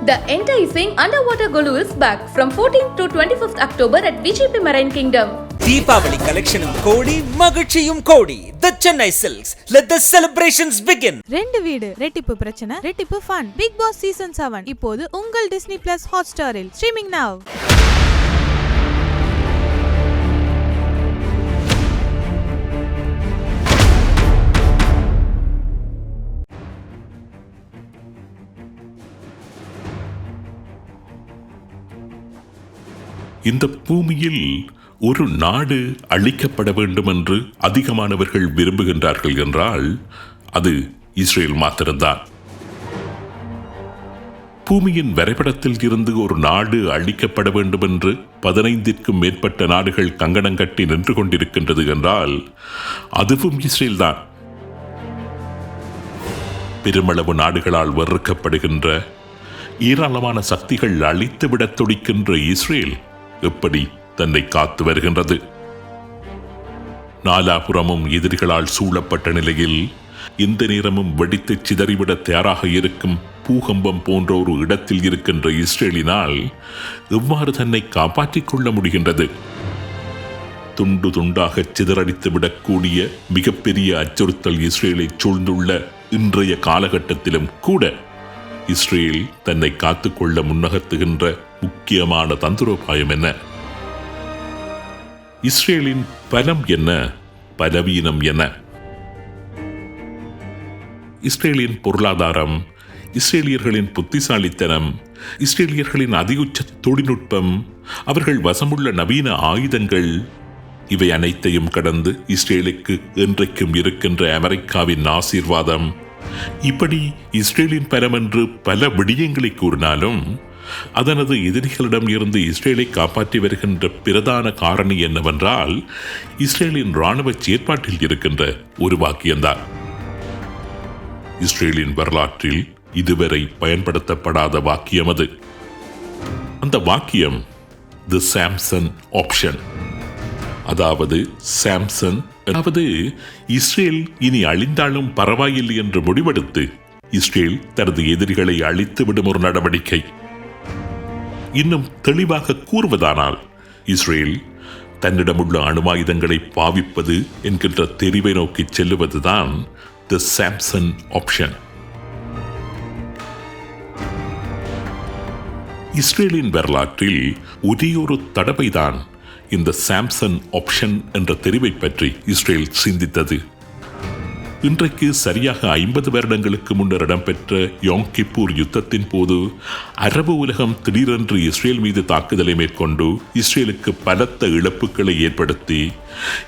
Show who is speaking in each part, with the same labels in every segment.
Speaker 1: The enticing underwater Golu is back from 14th to 25th October at VGP Marine Kingdom.
Speaker 2: Deepavali collection Kodi, Magachiyum Kodi, the Chennai Silks. Let the celebrations begin.
Speaker 3: ரெண்டு வீடு ரெட்டிப்பு பிரச்சனை ரெட்டிப்பு fun. Big Boss season 7 இப்போது உங்கள் Disney plus ஹாட்ஸ்டாரில் streaming now.
Speaker 4: இந்த பூமியில் ஒரு நாடு அழிக்கப்பட வேண்டும் என்று அதிகமானவர்கள் விரும்புகின்றார்கள் என்றால் அது இஸ்ரேல் மாத்திரம்தான். பூமியின் வரைபடத்தில் இருந்து ஒரு நாடு அழிக்கப்பட வேண்டும் என்று 15க்கும் மேற்பட்ட நாடுகள் கங்கணம் கட்டி நின்று கொண்டிருக்கின்றது என்றால் அதுவும் இஸ்ரேல் தான். பெருமளவு நாடுகளால் வெறுக்கப்படுகின்ற ஏராளமான சக்திகள் அழித்துவிடத் துடிக்கின்ற இஸ்ரேல் எப்படி தன்னை காத்து வருகின்றது? நாலாபுறமும் எதிரிகளால் சூழப்பட்ட நிலையில் இந்த நேரமும் வெடித்து சிதறிவிட தயாராக இருக்கும் பூகம்பம் போன்ற ஒரு இடத்தில் இருக்கின்ற இஸ்ரேலினால் எவ்வாறு தன்னை காப்பாற்றிக் கொள்ள முடிகின்றது? துண்டு துண்டாக சிதறடித்து விடக்கூடிய மிகப்பெரிய அச்சுறுத்தல் இஸ்ரேலை சூழ்ந்துள்ள இன்றைய காலகட்டத்திலும் கூட இஸ்ரேல் தன்னை காத்துக்கொள்ள முன்னகர்த்துகின்ற முக்கியமான தந்திரோபாயம் என்ன? இஸ்ரேலின் பலம் என்ன, பலவீனம் என்ன? இஸ்ரேலின் பொருளாதாரம், இஸ்ரேலியர்களின் புத்திசாலித்தனம், இஸ்ரேலியர்களின் அதிகுச்ச தொழில்நுட்பம், அவர்கள் வசமுள்ள நவீன ஆயுதங்கள், இவை அனைத்தையும் கடந்து இஸ்ரேலுக்கு என்றைக்கும் இருக்கின்ற அமெரிக்காவின் ஆசீர்வாதம், இப்படி இஸ்ரேலின் பலம் என்று பல விடயங்களை கூறினாலும் அதனது எதிரிகளிடம் இருந்து இஸ்ரேலை காப்பாற்றி வருகின்ற பிரதான காரணி என்னவென்றால் இஸ்ரேலின் இராணுவ செயற்பாட்டில் இருக்கின்ற ஒரு வாக்கியம்தான். இஸ்ரேலின் வரலாற்றில் இதுவரை பயன்படுத்தப்படாத வாக்கியம் அது. அந்த வாக்கியம் தி சாம்சன் ஆப்ஷன். அதாவது சாம்சன், அதாவது இஸ்ரேல் இனி அழிந்தாலும் பரவாயில்லை என்று முடிவெடுத்து இஸ்ரேல் தனது எதிரிகளை அழித்து விடும் ஒரு நடவடிக்கை. இன்னும் தெளிவாக கூறுவதானால் இஸ்ரேல் தன்னிடமுள்ள அணுவாயுதங்களை பாவிப்பது என்கின்ற தெரிவை நோக்கி செல்லுவதுதான் தி சாம்சன் ஆப்ஷன். இஸ்ரேலின் வரலாற்றில் ஒரே ஒரு தடவைதான் இந்த சாம்சன் ஆப்ஷன் என்ற தெரிவை பற்றி இஸ்ரேல் சிந்தித்தது. இன்றைக்கு சரியாக 50 வருடங்களுக்கு முன்னர் இடம்பெற்ற யோம் கிப்பூர் யுத்தத்தின் போது அரபு உலகம் திடீரென்று இஸ்ரேல் மீது தாக்குதலை மேற்கொண்டு இஸ்ரேலுக்கு பலத்த இழப்புகளை ஏற்படுத்தி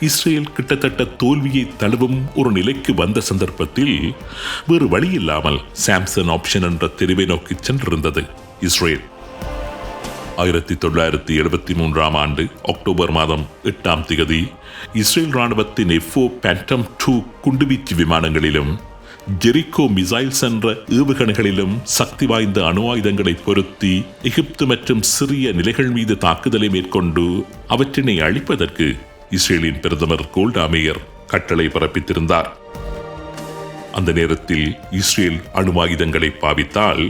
Speaker 4: இஸ்ரேல் கிட்டத்தட்ட தோல்வியை தழுவும் ஒரு நிலைக்கு வந்த சந்தர்ப்பத்தில் வேறு வழியில்லாமல் சாம்சன் ஆப்ஷன் என்ற தெரிவை நோக்கி சென்றிருந்தது இஸ்ரேல். 1973 ஆண்டு அக்டோபர் மாதம் 8ஆம் தேதி இஸ்ரேல் ராணுவத்தின் F-4 Phantom II குண்டுவீச்சு விமானங்களிலும் ஜெரிகோ மிசைல்ஸ் என்ற ஏவுகணைகளிலும் சக்தி வாய்ந்த அணு ஆயுதங்களை பொருத்தி எகிப்து மற்றும் சிறிய நிலைகள் மீது தாக்குதலை மேற்கொண்டு அவற்றினை அழிப்பதற்கு இஸ்ரேலின் பிரதமர் கோல்டா மேயர் கட்டளை பிறப்பித்திருந்தார். அந்த நேரத்தில் இஸ்ரேல் அணுவாயுதங்களை பாவித்தால்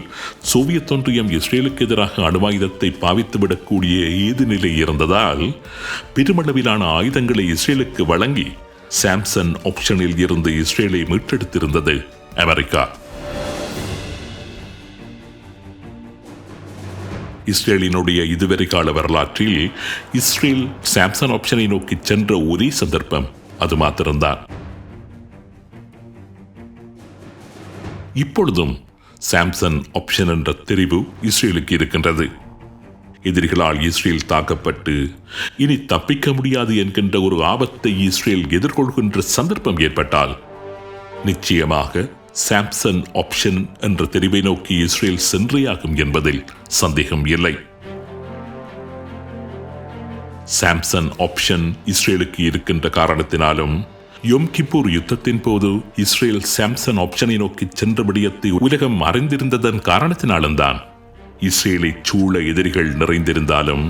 Speaker 4: சோவியத் ஒன்றியம் இஸ்ரேலுக்கு எதிராக அணுவாயுதத்தை பாவித்துவிடக்கூடிய ஏது நிலை இருந்ததால் பெருமளவிலான ஆயுதங்களை இஸ்ரேலுக்கு வழங்கி சாம்சன் ஆப்ஷனில் இருந்து இஸ்ரேலை மீட்டெடுத்திருந்தது அமெரிக்கா. இஸ்ரேலினுடைய இதுவரை கால வரலாற்றில் இஸ்ரேல் சாம்சன் ஆப்ஷனை நோக்கி சென்ற ஒரே சந்தர்ப்பம் அது மாத்திரம்தான். இப்பொழுதும் சாம்சன் ஆப்ஷன் என்ற தெரிவு இஸ்ரேலுக்கு இருக்கின்றது. எதிரிகளால் இஸ்ரேல் தாக்கப்பட்டு இனி தப்பிக்க முடியாது என்கின்ற ஒரு ஆபத்தை இஸ்ரேல் எதிர்கொள்கின்ற சந்தர்ப்பம் ஏற்பட்டால் நிச்சயமாக சாம்சன் ஆப்ஷன் என்ற தெரிவை நோக்கி இஸ்ரேல் சென்றையாகும் என்பதில் சந்தேகம் இல்லை. சாம்சன் ஆப்ஷன் இஸ்ரேலுக்கு இருக்கின்ற காரணத்தினாலும் யோம் கிப்பூர் யுத்தத்தின் போது இஸ்ரேல் சாம்சன் ஆப்ஷனை நோக்கி சென்ற விடயத்தை உலகம் அறிந்திருந்ததன் காரணத்தினாலும் தான் இஸ்ரேலை சூழ எதிரிகள் நிறைந்திருந்தாலும்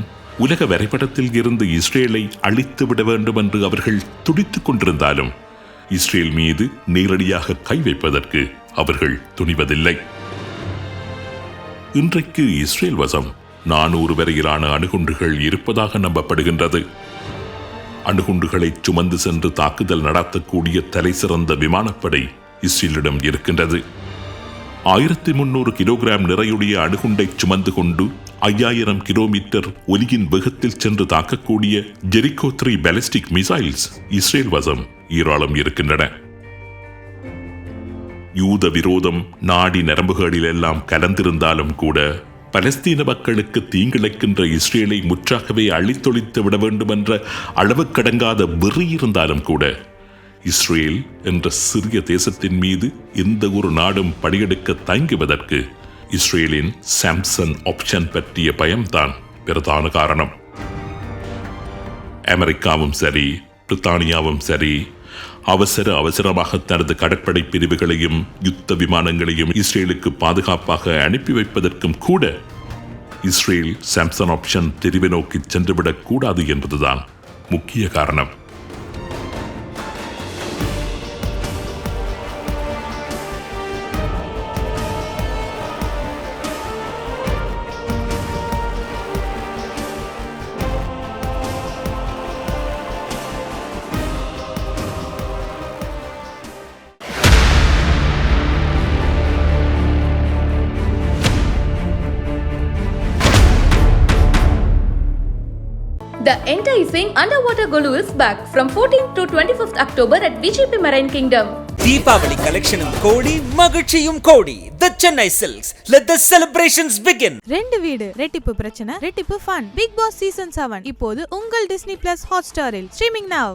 Speaker 4: உலக வரைபடத்தில் இருந்து இஸ்ரேலை அழித்து விட வேண்டும் என்று அவர்கள் துடித்துக் கொண்டிருந்தாலும் இஸ்ரேல் மீது நேரடியாக கை வைப்பதற்கு அவர்கள் துணிவதில்லை. இன்றைக்கு இஸ்ரேல் வசம் 400 வரையிலான அணுகுண்டுகள் இருப்பதாக நம்பப்படுகின்றது. அணுகுண்டுகளை சுமந்து சென்று தாக்குதல் நடத்தக்கூடிய தலைசிறந்த விமானப்படை இஸ்ரேலிடம் இருக்கின்றது. 1300 கிலோகிராம் நிறையுடைய அணுகுண்டை சுமந்து கொண்டு 5000 கிலோமீட்டர் ஒலியின் வேகத்தில் சென்று தாக்கக்கூடிய ஜெரிகோ 3 பாலிஸ்டிக் மிசைல்ஸ் இஸ்ரேல் வசம் ஏராளம் இருக்கின்றன. யூத விரோதம் நாடி நரம்புகளில் எல்லாம் கலந்திருந்தாலும் கூட பலஸ்தீன மக்களுக்கு தீங்கிழைக்கின்ற இஸ்ரேலை முற்றாகவே அழித்தொழித்து விட வேண்டும் என்ற அளவுக்கடங்காத வெறி இருந்தாலும் கூட இஸ்ரேல் என்ற சிறிய தேசத்தின் மீது எந்த ஒரு நாடும் படையெடுக்க தயங்குவதற்கு இஸ்ரேலின் சாம்சன் ஆப்ஷன் பற்றிய பயம்தான் பிரதான காரணம். அமெரிக்காவும் சரி, பிரித்தானியாவும் சரி, அவசரமாக தனது கடற்படை பிரிவுகளையும் யுத்த விமானங்களையும் இஸ்ரேலுக்கு பாதுகாப்பாக அனுப்பி வைப்பதற்கும் கூட இஸ்ரேல் சாம்சன் ஆப்ஷன் தெரிவை நோக்கி சென்றுவிடக் கூடாது என்பதுதான் முக்கிய காரணம்.
Speaker 1: The enticing underwater Golu is back from 14th to 25th October at VGP Marine Kingdom.
Speaker 2: Deepavali கலெக்ஷனும் கோடி மகிழ்ச்சியும் கோடி. The Chennai Silks. Let the celebrations begin.
Speaker 3: 2 வீடு ரெட்டிப்பு பிரச்சனை ரெட்டிப்பு ஃபன். பிக் பாஸ் சீசன் 7 இப்போது உங்கள் டிஸ்னி பிளஸ் ஹாட்ஸ்டாரில் ஸ்ட்ரீமிங் now.